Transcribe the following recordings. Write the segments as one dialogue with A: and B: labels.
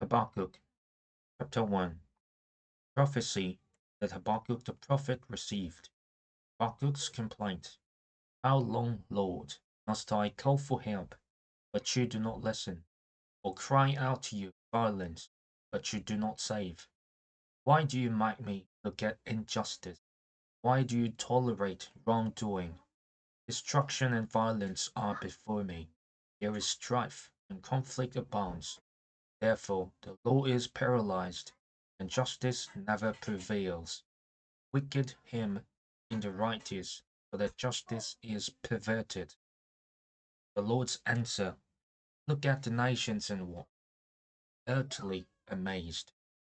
A: Habakkuk chapter 1. Prophecy that Habakkuk the prophet received. Habakkuk's complaint. How long, Lord, must I call for help, but you do not listen, or cry out to you violence, but you do not save? Why do you make me look at injustice? Why do you tolerate wrongdoing? Destruction and violence are before me. There is strife and conflict abounds. Therefore, the law is paralyzed, and justice never prevails. Wicked him in the righteous, for that justice is perverted. The Lord's answer. Look at the nations and walk, utterly amazed.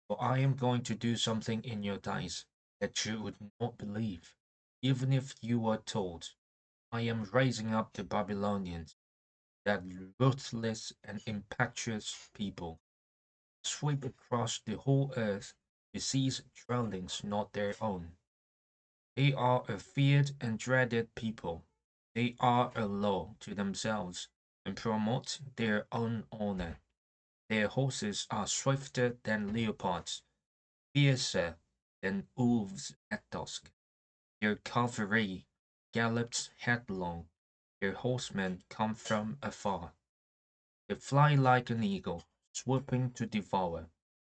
A: For I am going to do something in your days that you would not believe, even if you were told. I am raising up the Babylonians, that ruthless and impetuous people, sweep across the whole earth to seize dwellings not their own. They are a feared and dreaded people. They are a law to themselves and promote their own honor. Their horses are swifter than leopards, fiercer than wolves at dusk. Their cavalry gallops headlong. Their horsemen come from afar. They fly like an eagle, swooping to devour.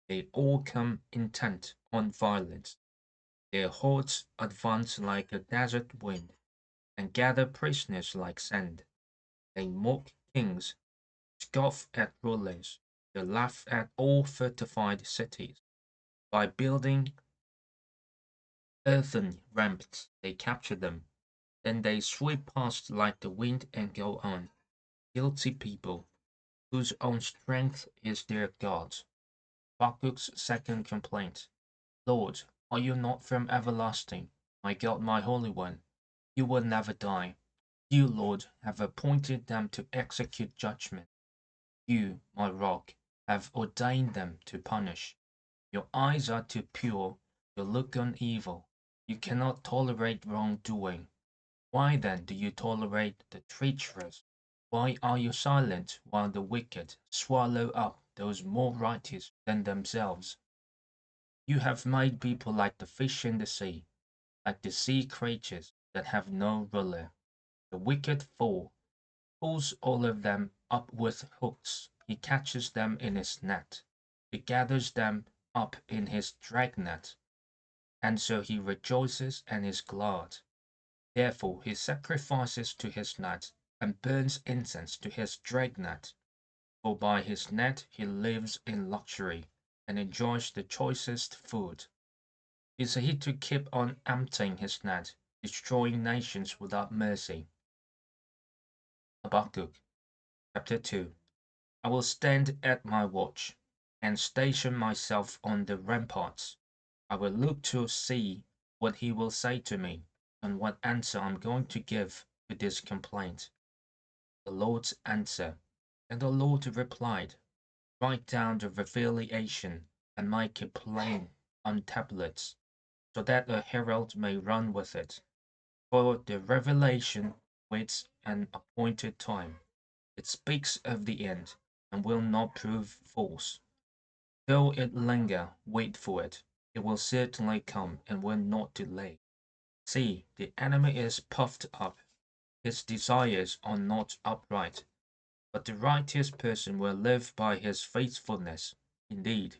A: They all come intent on violence. Their hordes advance like a desert wind, and gather prisoners like sand. They mock kings, scoff at rulers, they laugh at all fortified cities. By building earthen ramps, they capture them. Then they sweep past like the wind and go on. Guilty people, whose own strength is their God. Habakkuk's second complaint. Lord, are you not from everlasting? My God, my Holy One, you will never die. You, Lord, have appointed them to execute judgment. You, my rock, have ordained them to punish. Your eyes are too pure to look on evil. You cannot tolerate wrongdoing. Why then do you tolerate the treacherous? Why are you silent while the wicked swallow up those more righteous than themselves? You have made people like the fish in the sea, like the sea creatures that have no ruler. The wicked fall, pulls all of them up with hooks. He catches them in his net. He gathers them up in his dragnet, and so he rejoices and is glad. Therefore he sacrifices to his net and burns incense to his dragnet. For by his net he lives in luxury and enjoys the choicest food. Is he to keep on emptying his net, destroying nations without mercy? Habakkuk chapter 2. I will stand at my watch and station myself on the ramparts. I will look to see what he will say to me and what answer I'm going to give to this complaint. The Lord's answer. And the Lord replied, write down the revelation and make it plain on tablets, so that a herald may run with it. For the revelation waits an appointed time. It speaks of the end and will not prove false. Though it linger, wait for it. It will certainly come and will not delay. See, the enemy is puffed up. His desires are not upright. But the righteous person will live by his faithfulness. Indeed,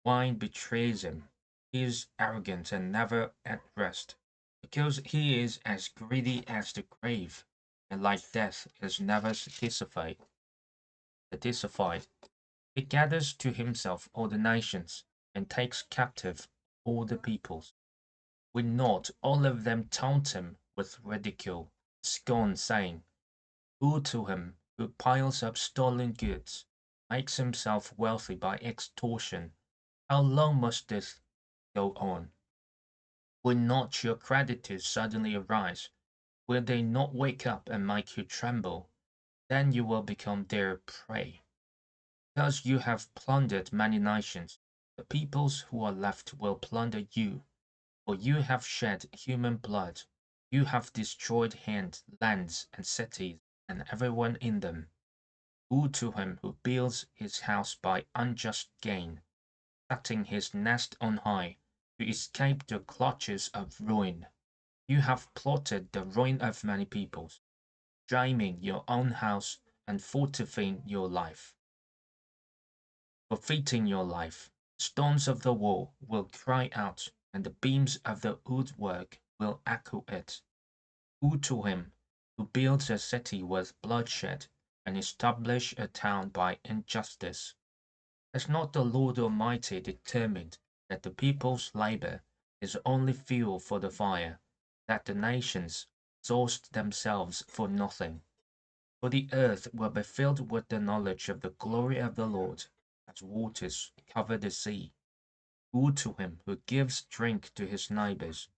A: wine betrays him. He is arrogant and never at rest, because he is as greedy as the grave, and like death is never satisfied. He gathers to himself all the nations, and takes captive all the peoples. Will not all of them taunt him with ridicule, scorn, saying, woe to him who piles up stolen goods, makes himself wealthy by extortion. How long must this go on? Will not your creditors suddenly arise? Will they not wake up and make you tremble? Then you will become their prey. Because you have plundered many nations, the peoples who are left will plunder you. For you have shed human blood, you have destroyed lands and cities, and everyone in them. Woe to him who builds his house by unjust gain, setting his nest on high, to escape the clutches of ruin. You have plotted the ruin of many peoples, shaming your own house and forfeiting your life. Forfeiting your life. Stones of the wall will cry out, and the beams of the woodwork will echo it. Woe to him who builds a city with bloodshed, and establishes a town by injustice. Has not the Lord Almighty determined that the people's labor is only fuel for the fire, that the nations exhaust themselves for nothing? For the earth will be filled with the knowledge of the glory of the Lord, as waters cover the sea. Woe to him who gives drink to his neighbors,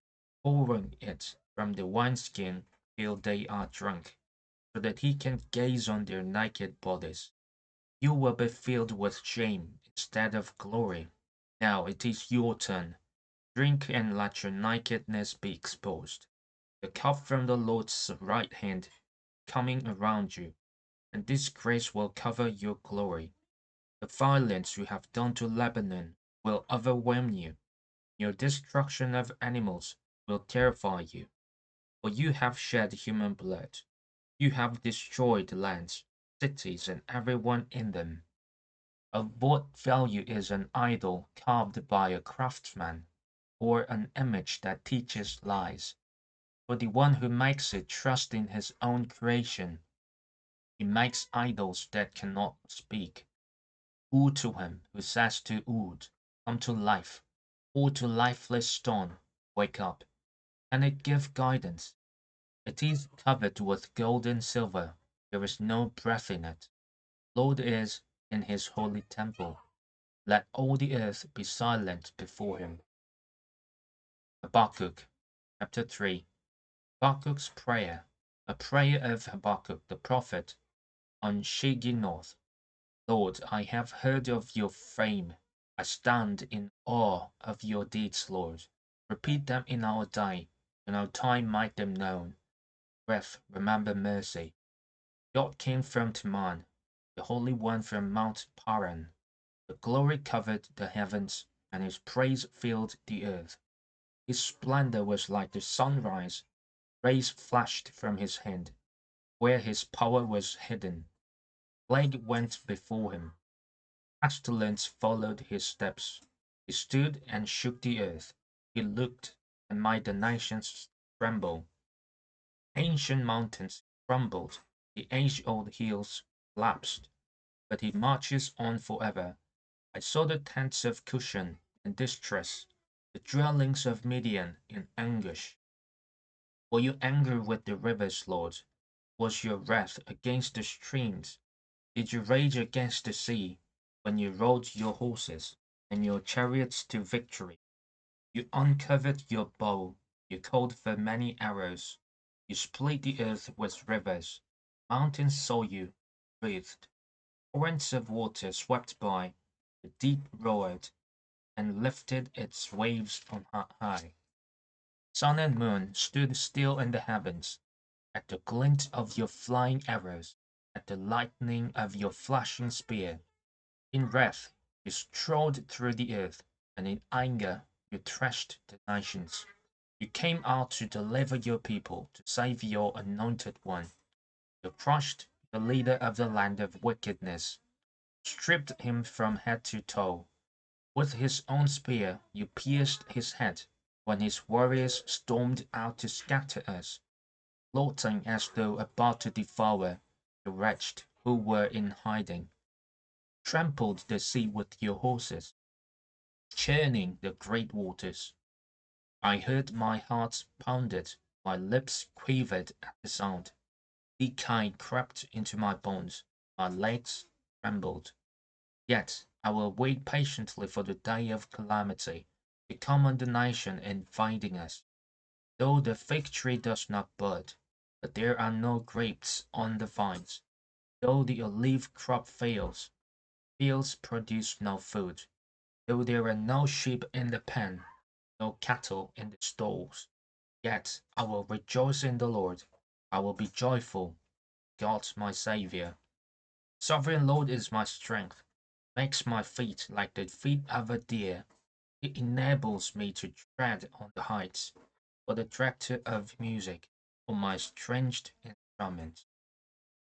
A: pouring it from the wineskin till they are drunk, so that he can gaze on their naked bodies. You will be filled with shame instead of glory. Now it is your turn. Drink and let your nakedness be exposed. The cup from the Lord's right hand coming around you, and disgrace will cover your glory. The violence you have done to Lebanon will overwhelm you. Your destruction of animals will terrify you, for you have shed human blood. You have destroyed lands, cities, and everyone in them. Of what value is an idol carved by a craftsman, or an image that teaches lies? For the one who makes it trusts in his own creation. He makes idols that cannot speak. Woe to him who says to wood, come to life, or to lifeless stone, wake up. Can it give guidance? It is covered with gold and silver. There is no breath in it. Lord is in his holy temple. Let all the earth be silent before him. Habakkuk chapter 3. Habakkuk's prayer. A prayer of Habakkuk the prophet on Shigionoth. Lord, I have heard of your fame. I stand in awe of your deeds, Lord. Repeat them in our day, in our time make them known. Breath, remember mercy. God came from Teman, the Holy One from Mount Paran. The glory covered the heavens, and his praise filled the earth. His splendor was like the sunrise. Rays flashed from his hand, where his power was hidden. Plague went before him. Pestilence followed his steps. He stood and shook the earth. He looked and made the nations tremble. Ancient mountains crumbled. The age-old hills collapsed. But he marches on forever. I saw the tents of Cushan in distress, the dwellings of Midian in anguish. For you anger with the rivers, Lord? Was your wrath against the streams? Did you rage against the sea when you rode your horses and your chariots to victory? You uncovered your bow, you called for many arrows, you split the earth with rivers. Mountains saw you, breathed. Torrents of water swept by, the deep roared and lifted its waves on high. Sun and moon stood still in the heavens, at the glint of your flying arrows, at the lightning of your flashing spear. In wrath you strode through the earth, and in anger you thrashed the nations. You came out to deliver your people, to save your anointed one. You crushed the leader of the land of wickedness, stripped him from head to toe. With his own spear you pierced his head, when his warriors stormed out to scatter us, floating as though about to devour the wretched who were in hiding. Trampled the sea with your horses, churning the great waters. I heard my heart pounded, my lips quivered at the sound. Decay crept into my bones, my legs trembled. Yet I will wait patiently for the day of calamity to come on the nation invading us. Though the fig tree does not bud, but there are no grapes on the vines, though the olive crop fails, fields produce no food, though there are no sheep in the pen, no cattle in the stalls, yet I will rejoice in the Lord. I will be joyful, God my Saviour. Sovereign Lord is my strength, makes my feet like the feet of a deer. It enables me to tread on the heights, for the director of music, for my stringed instrument.